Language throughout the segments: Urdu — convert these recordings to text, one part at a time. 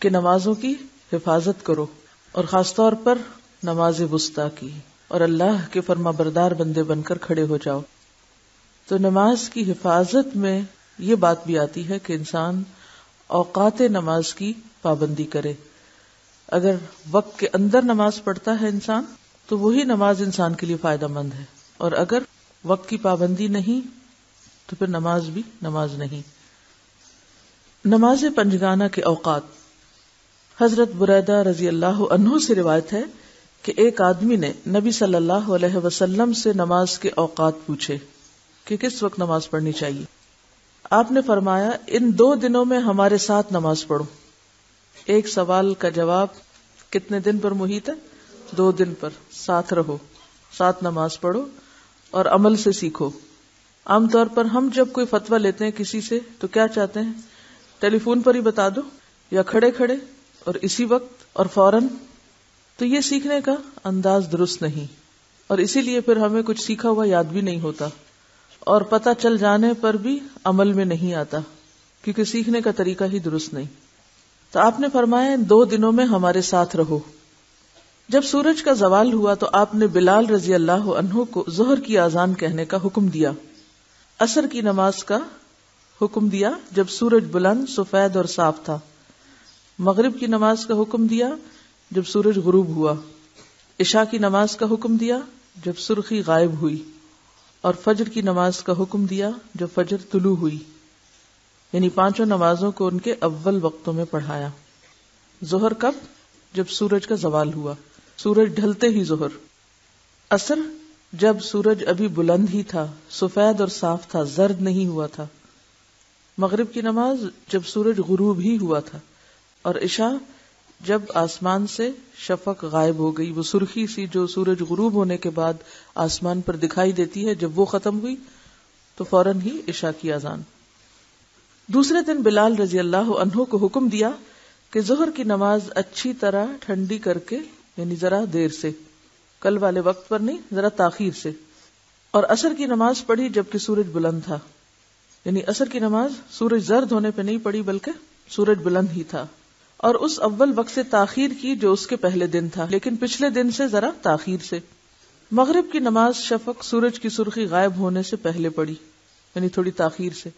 کہ نمازوں کی حفاظت کرو اور خاص طور پر نماز وسطیٰ کی، اور اللہ کے فرما بردار بندے بن کر کھڑے ہو جاؤ۔ تو نماز کی حفاظت میں یہ بات بھی آتی ہے کہ انسان اوقات نماز کی پابندی کرے۔ اگر وقت کے اندر نماز پڑھتا ہے انسان تو وہی نماز انسان کے لیے فائدہ مند ہے، اور اگر وقت کی پابندی نہیں تو پھر نماز بھی نماز نہیں۔ نماز پنجگانہ کے اوقات۔ حضرت بریدہ رضی اللہ عنہ سے روایت ہے کہ ایک آدمی نے نبی صلی اللہ علیہ وسلم سے نماز کے اوقات پوچھے کہ کس وقت نماز پڑھنی چاہیے۔ آپ نے فرمایا ان 2 دنوں میں ہمارے ساتھ نماز پڑھو۔ ایک سوال کا جواب کتنے دن پر محیط ہے؟ 2 دن پر۔ ساتھ رہو، ساتھ نماز پڑھو اور عمل سے سیکھو۔ عام طور پر ہم جب کوئی فتویٰ لیتے ہیں کسی سے تو کیا چاہتے ہیں؟ ٹیلی فون پر ہی بتا دو، یا کھڑے کھڑے اور اسی وقت اور فوراً۔ تو یہ سیکھنے کا انداز درست نہیں، اور اسی لیے پھر ہمیں کچھ سیکھا ہوا یاد بھی نہیں ہوتا، اور پتہ چل جانے پر بھی عمل میں نہیں آتا، کیونکہ سیکھنے کا طریقہ ہی درست نہیں۔ تو آپ نے فرمایا ان 2 دنوں میں ہمارے ساتھ رہو۔ جب سورج کا زوال ہوا تو آپ نے بلال رضی اللہ عنہ کو ظہر کی اذان کہنے کا حکم دیا، عصر کی نماز کا حکم دیا جب سورج بلند، سفید اور صاف تھا، مغرب کی نماز کا حکم دیا جب سورج غروب ہوا، عشاء کی نماز کا حکم دیا جب سرخی غائب ہوئی، اور فجر کی نماز کا حکم دیا جب فجر طلوع ہوئی۔ یعنی 5 نمازوں کو ان کے اول وقتوں میں پڑھایا۔ ظہر کب؟ جب سورج کا زوال ہوا، سورج ڈھلتے ہی ظہر۔ عصر جب سورج ابھی بلند ہی تھا، سفید اور صاف تھا، زرد نہیں ہوا تھا۔ مغرب کی نماز جب سورج غروب ہی ہوا تھا، اور عشاء جب آسمان سے شفق غائب ہو گئی، وہ سرخی سی جو سورج غروب ہونے کے بعد آسمان پر دکھائی دیتی ہے، جب وہ ختم ہوئی تو فوراً ہی عشاء کی اذان۔ دوسرے دن بلال رضی اللہ عنہ کو حکم دیا کہ ظہر کی نماز اچھی طرح ٹھنڈی کر کے، یعنی ذرا دیر سے، کل والے وقت پر نہیں، ذرا تاخیر سے، اور عصر کی نماز پڑھی جبکہ سورج بلند تھا۔ یعنی عصر کی نماز سورج زرد ہونے پہ نہیں پڑھی بلکہ سورج بلند ہی تھا، اور اس اول وقت سے تاخیر کی جو اس کے پہلے دن تھا، لیکن پچھلے دن سے ذرا تاخیر سے۔ مغرب کی نماز شفق سورج کی سرخی غائب ہونے سے پہلے پڑھی، یعنی تھوڑی تاخیر سے،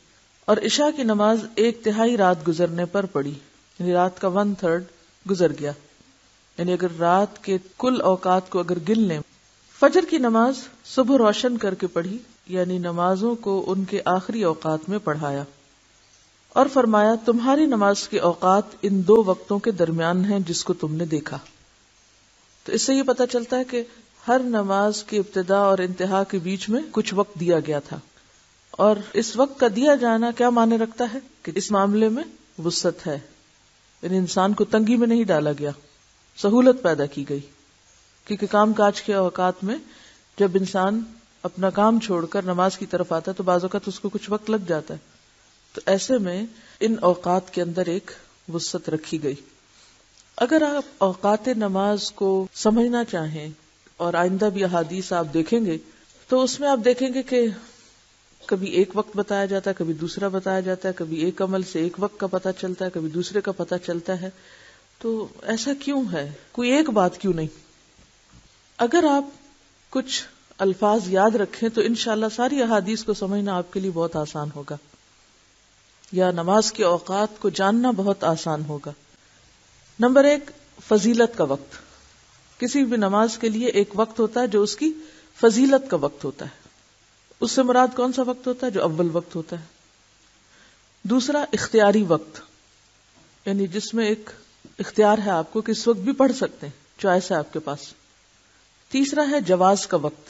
اور عشاء کی نماز 1/3 رات گزرنے پر پڑھی، یعنی رات کا 1/3 گزر گیا، یعنی اگر رات کے کل اوقات کو اگر گن لیں۔ فجر کی نماز صبح روشن کر کے پڑھی، یعنی نمازوں کو ان کے آخری اوقات میں پڑھایا، اور فرمایا تمہاری نماز کے اوقات ان 2 وقتوں کے درمیان ہیں جس کو تم نے دیکھا۔ تو اس سے یہ پتہ چلتا ہے کہ ہر نماز کی ابتدا اور انتہا کے بیچ میں کچھ وقت دیا گیا تھا، اور اس وقت کا دیا جانا کیا معنی رکھتا ہے کہ اس معاملے میں وسعت ہے، یعنی انسان کو تنگی میں نہیں ڈالا گیا، سہولت پیدا کی گئی۔ کیونکہ کام کاج کے اوقات میں جب انسان اپنا کام چھوڑ کر نماز کی طرف آتا ہے تو بعض اوقات اس کو کچھ وقت لگ جاتا ہے، تو ایسے میں ان اوقات کے اندر ایک وسعت رکھی گئی۔ اگر آپ اوقات نماز کو سمجھنا چاہیں اور آئندہ بھی احادیث آپ دیکھیں گے تو اس میں آپ دیکھیں گے کہ کبھی ایک وقت بتایا جاتا ہے، کبھی دوسرا بتایا جاتا ہے، کبھی ایک عمل سے ایک وقت کا پتہ چلتا ہے، کبھی دوسرے کا پتہ چلتا ہے۔ تو ایسا کیوں ہے؟ کوئی ایک بات کیوں نہیں؟ اگر آپ کچھ الفاظ یاد رکھیں تو انشاءاللہ ساری احادیث کو سمجھنا آپ کے لیے بہت آسان ہوگا، یا نماز کے اوقات کو جاننا بہت آسان ہوگا۔ نمبر 1، فضیلت کا وقت۔ کسی بھی نماز کے لیے ایک وقت ہوتا ہے جو اس کی فضیلت کا وقت ہوتا ہے۔ اس سے مراد کون سا وقت ہوتا ہے؟ جو اول وقت ہوتا ہے۔ دوسرا، اختیاری وقت، یعنی جس میں ایک اختیار ہے آپ کو کہ اس وقت بھی پڑھ سکتے ہیں، چوائس ہے آپ کے پاس۔ تیسرا ہے جواز کا وقت،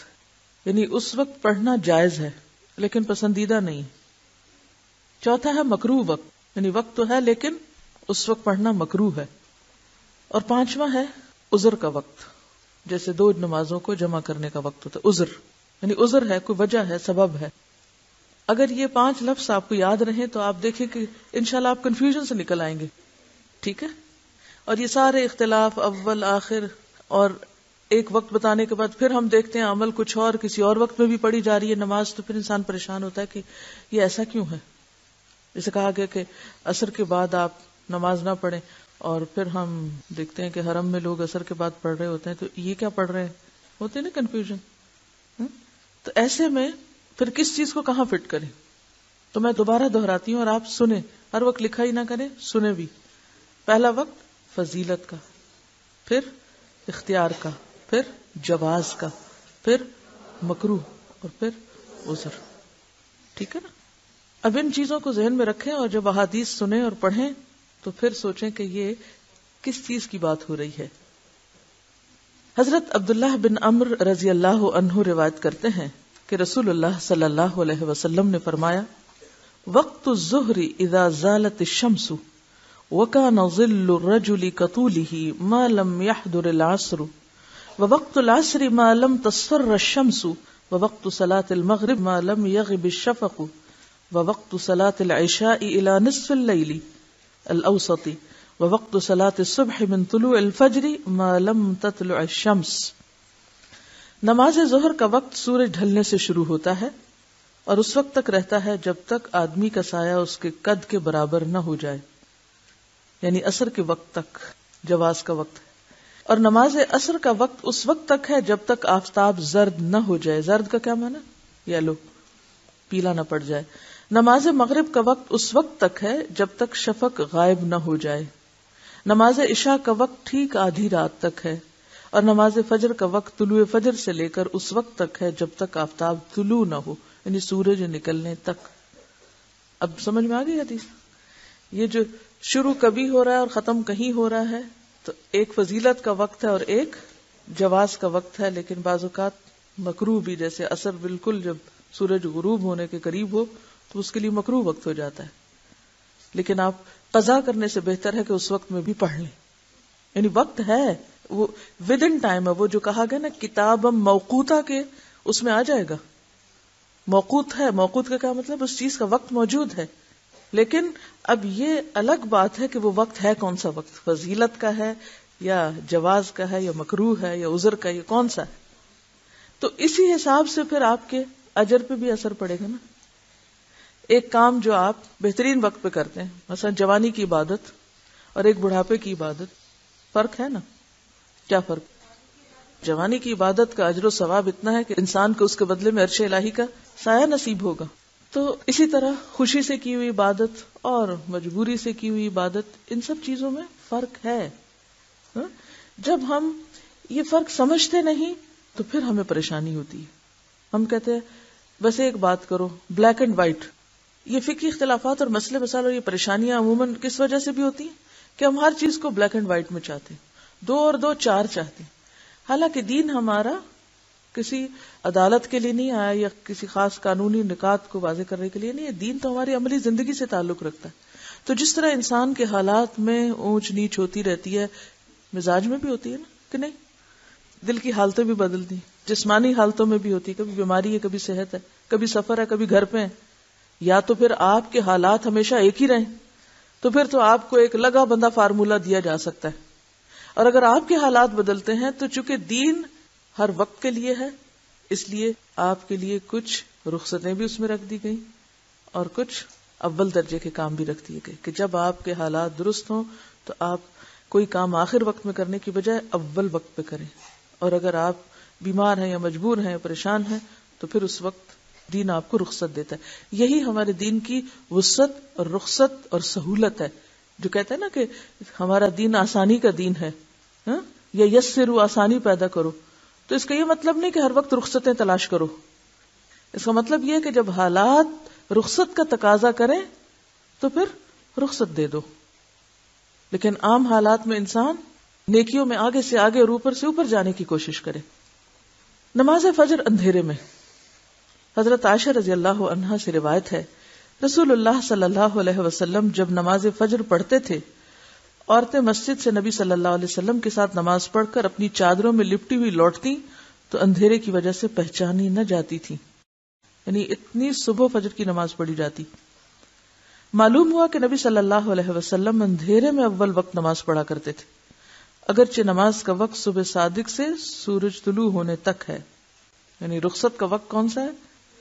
یعنی اس وقت پڑھنا جائز ہے لیکن پسندیدہ نہیں۔ چوتھا ہے مکروہ وقت، یعنی وقت تو ہے لیکن اس وقت پڑھنا مکروہ ہے۔ اور پانچواں ہے عذر کا وقت، جیسے 2 نمازوں کو جمع کرنے کا وقت ہوتا ہے، عذر، یعنی عذر ہے، کوئی وجہ ہے، سبب ہے۔ اگر یہ 5 لفظ آپ کو یاد رہیں تو آپ دیکھیں کہ انشاءاللہ آپ کنفیوژن سے نکل آئیں گے، ٹھیک ہے؟ اور یہ سارے اختلاف اول آخر اور ایک وقت بتانے کے بعد پھر ہم دیکھتے ہیں عمل کچھ اور کسی اور وقت میں بھی پڑھی جا رہی ہے نماز، تو پھر انسان پریشان ہوتا ہے کہ یہ ایسا کیوں ہے۔ جیسے کہا گیا کہ عصر کے بعد آپ نماز نہ پڑھیں، اور پھر ہم دیکھتے ہیں کہ حرم میں لوگ عصر کے بعد پڑھ رہے ہوتے ہیں تو یہ کیا پڑھ رہے ہیں، ہوتے ہیں نا کنفیوژن. تو ایسے میں پھر کس چیز کو کہاں فٹ کریں؟ تو میں دوبارہ دہراتی ہوں اور آپ سنیں، ہر وقت لکھا ہی نہ کریں، سنیں بھی. پہلا وقت فضیلت کا، پھر اختیار کا، پھر جواز کا، پھر مکروہ اور پھر عذر. ٹھیک ہے نا؟ اب ان چیزوں کو ذہن میں رکھیں اور جب احادیث سنیں اور پڑھیں تو پھر سوچیں کہ یہ کس چیز کی بات ہو رہی ہے. حضرت عبداللہ بن عمرو رضی اللہ عنہ روایت کرتے ہیں کہ رسول اللہ صلی اللہ علیہ وسلم نے فرمایا، وقت الظہر اذا زالت الشمس وكان ظل الرجل كطوله ما لم يحضر العصر ووقت العصر ما لم تصفر الشمس ووقت صلاة المغرب ما لم يغب الشفق ووقت صلاة العشاء الى نصف الليل الاوسط ووقت صلاة الصبح من طلوع الفجر ما لم تطلع الشمس. نماز ظہر کا وقت سورج ڈھلنے سے شروع ہوتا ہے اور اس وقت تک رہتا ہے جب تک آدمی کا سایہ اس کے قد کے برابر نہ ہو جائے، یعنی عصر کے وقت تک جواز کا وقت ہے. اور نماز عصر کا وقت اس وقت تک ہے جب تک آفتاب زرد نہ ہو جائے. زرد کا کیا معنی؟ یلو، پیلا نہ پڑ جائے. نماز مغرب کا وقت اس وقت تک ہے جب تک شفق غائب نہ ہو جائے. نماز عشاء کا وقت ٹھیک آدھی رات تک ہے اور نماز فجر کا وقت طلوع فجر سے لے کر اس وقت تک ہے جب تک آفتاب طلوع نہ ہو، یعنی سورج نکلنے تک. اب سمجھ میں آ گئی حدیث؟ یہ جو شروع کبھی ہو رہا ہے اور ختم کہیں ہو رہا ہے، تو ایک فضیلت کا وقت ہے اور ایک جواز کا وقت ہے. لیکن بعض اوقات مکروہ بھی، جیسے عصر بالکل جب سورج غروب ہونے کے قریب ہو تو اس کے لیے مکروہ وقت ہو جاتا ہے، لیکن آپ قضا کرنے سے بہتر ہے کہ اس وقت میں بھی پڑھ لیں. یعنی وقت ہے، وہ ود ان ٹائم ہے. وہ جو کہا گیا نا کتاب موقوتا کے، اس میں آ جائے گا. موقوت ہے، موقوت کا کیا مطلب؟ اس چیز کا وقت موجود ہے. لیکن اب یہ الگ بات ہے کہ وہ وقت ہے کون سا وقت، فضیلت کا ہے یا جواز کا ہے یا مکروہ ہے یا عذر کا ہے، یہ کون سا ہے. تو اسی حساب سے پھر آپ کے اجر پہ بھی اثر پڑے گا نا. ایک کام جو آپ بہترین وقت پہ کرتے ہیں، مثلا جوانی کی عبادت اور ایک بڑھاپے کی عبادت، فرق ہے نا. کیا فرق؟ جوانی کی عبادت کا اجر و ثواب اتنا ہے کہ انسان کو اس کے بدلے میں عرش الہی کا سایہ نصیب ہوگا. تو اسی طرح خوشی سے کی ہوئی عبادت اور مجبوری سے کی ہوئی عبادت، ان سب چیزوں میں فرق ہے. جب ہم یہ فرق سمجھتے نہیں تو پھر ہمیں پریشانی ہوتی ہے. ہم کہتے ہیں بس ایک بات کرو، بلیک اینڈ وائٹ. یہ فقہی اختلافات اور مسئلے مسائل اور یہ پریشانیاں عموماً کس وجہ سے بھی ہوتی ہیں کہ ہم ہر چیز کو بلیک اینڈ وائٹ میں چاہتے ہیں، 2 اور 2 4 چاہتے ہیں. حالانکہ دین ہمارا کسی عدالت کے لیے نہیں آیا یا کسی خاص قانونی نکات کو واضح کرنے کے لیے نہیں ہے. دین تو ہماری عملی زندگی سے تعلق رکھتا ہے. تو جس طرح انسان کے حالات میں اونچ نیچ ہوتی رہتی ہے، مزاج میں بھی ہوتی ہے نا کہ نہیں؟ دل کی حالتیں بھی بدلتی ہیں، جسمانی حالتوں میں بھی ہوتی ہے. کبھی بیماری ہے، کبھی صحت ہے، کبھی سفر ہے، کبھی گھر پہ ہے. یا تو پھر آپ کے حالات ہمیشہ ایک ہی رہیں تو پھر تو آپ کو ایک لگا بندہ فارمولا دیا جا سکتا ہے. اور اگر آپ کے حالات بدلتے ہیں تو چونکہ دین ہر وقت کے لیے ہے، اس لیے آپ کے لیے کچھ رخصتیں بھی اس میں رکھ دی گئی اور کچھ اول درجے کے کام بھی رکھ دیے گئے کہ جب آپ کے حالات درست ہوں تو آپ کوئی کام آخر وقت میں کرنے کی بجائے اول وقت پہ کریں. اور اگر آپ بیمار ہیں یا مجبور ہیں یا پریشان ہیں تو پھر اس وقت دین آپ کو رخصت دیتا ہے. یہی ہمارے دین کی وسعت اور رخصت اور سہولت ہے. جو کہتے ہیں نا کہ ہمارا دین آسانی کا دین ہے، یا یسرو، آسانی پیدا کرو. تو اس کا یہ مطلب نہیں کہ ہر وقت رخصتیں تلاش کرو. اس کا مطلب یہ ہے کہ جب حالات رخصت کا تقاضا کریں تو پھر رخصت دے دو. لیکن عام حالات میں انسان نیکیوں میں آگے سے آگے اور اوپر سے اوپر جانے کی کوشش کرے. نماز فجر اندھیرے میں. حضرت عائشہ رضی اللہ عنہا سے روایت ہے، رسول اللہ صلی اللہ علیہ وسلم جب نماز فجر پڑھتے تھے، عورتیں مسجد سے نبی صلی اللہ علیہ وسلم کے ساتھ نماز پڑھ کر اپنی چادروں میں لپٹی ہوئی لوٹتی تو اندھیرے کی وجہ سے پہچانی نہ جاتی تھی. یعنی اتنی صبح فجر کی نماز پڑھی جاتی. معلوم ہوا کہ نبی صلی اللہ علیہ وسلم اندھیرے میں اول وقت نماز پڑھا کرتے تھے، اگرچہ نماز کا وقت صبح صادق سے سورج طلوع ہونے تک ہے. یعنی رخصت کا وقت کون سا ہے؟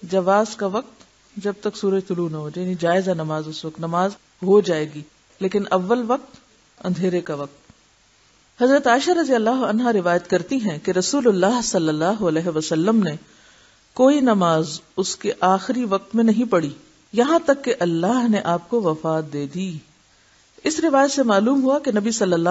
جواز کا وقت جب تک سورج طلوع نہ ہو جائے، یعنی جائز ہے نماز، اس وقت نماز ہو جائے گی. لیکن اول وقت اندھیرے کا وقت. حضرت عائشہ رضی اللہ عنہا روایت کرتی ہیں کہ رسول اللہ صلی اللہ علیہ وسلم نے کوئی نماز اس کے آخری وقت میں نہیں پڑھی یہاں تک کہ اللہ نے آپ کو وفات دے دی. اس روایت سے معلوم ہوا کہ نبی صلی اللہ